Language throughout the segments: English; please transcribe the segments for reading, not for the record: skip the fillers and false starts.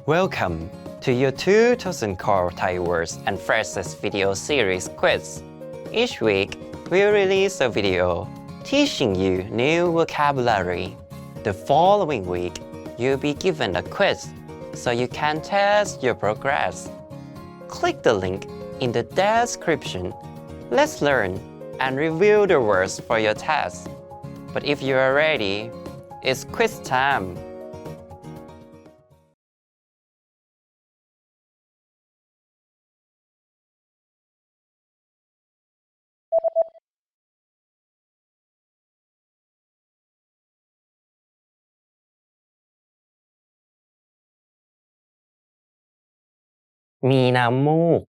Welcome to your 2000 Core Thai Words and Phrases video series quiz. Each week, we'll release a video teaching you new vocabulary. The following week, you'll be given a quiz so you can test your progress. Click the link in the description. Let's learn and review the words for your test. But if you are ready, it's quiz time. มีน้ำมูก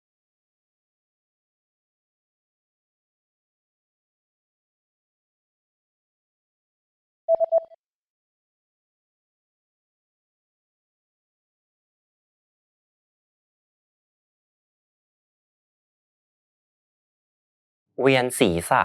เวียนศีรษะ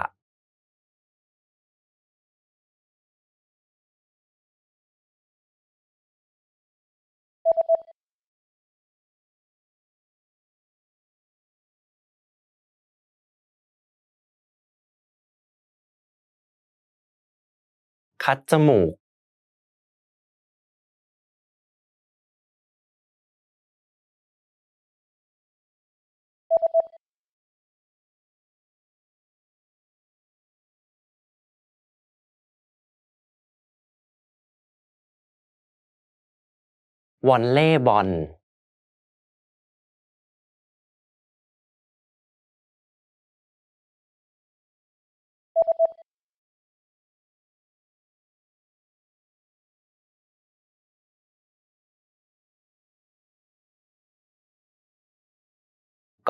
คัดจมูก วอลเลย์บอล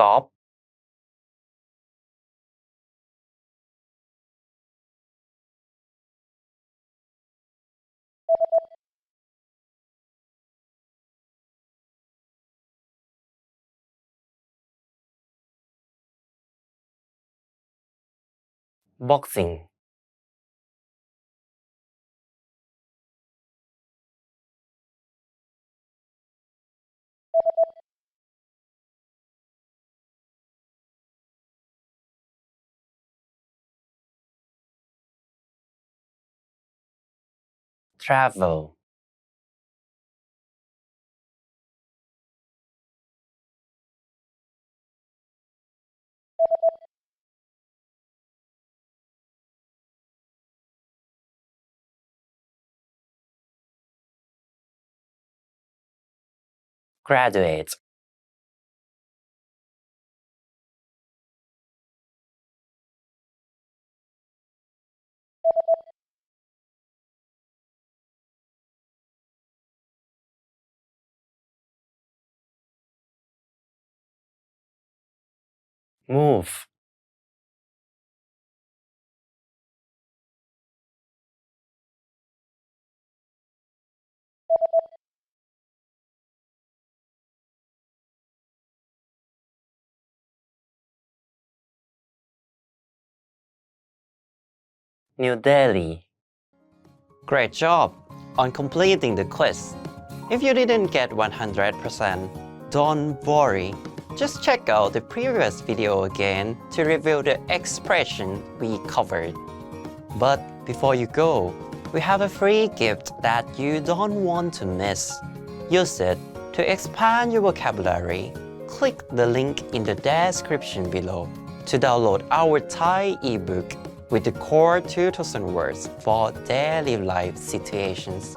กอล์ฟ บ็อกซิ่ง travel graduate move New Delhi. Great job on completing the quiz. If you didn't get 100%, don't worry. Just check out the previous video again to review the expression we covered. But before you go, we have a free gift that you don't want to miss. Use it to expand your vocabulary. Click the link in the description below to download our Thai ebook with the core 2000 words for daily life situations.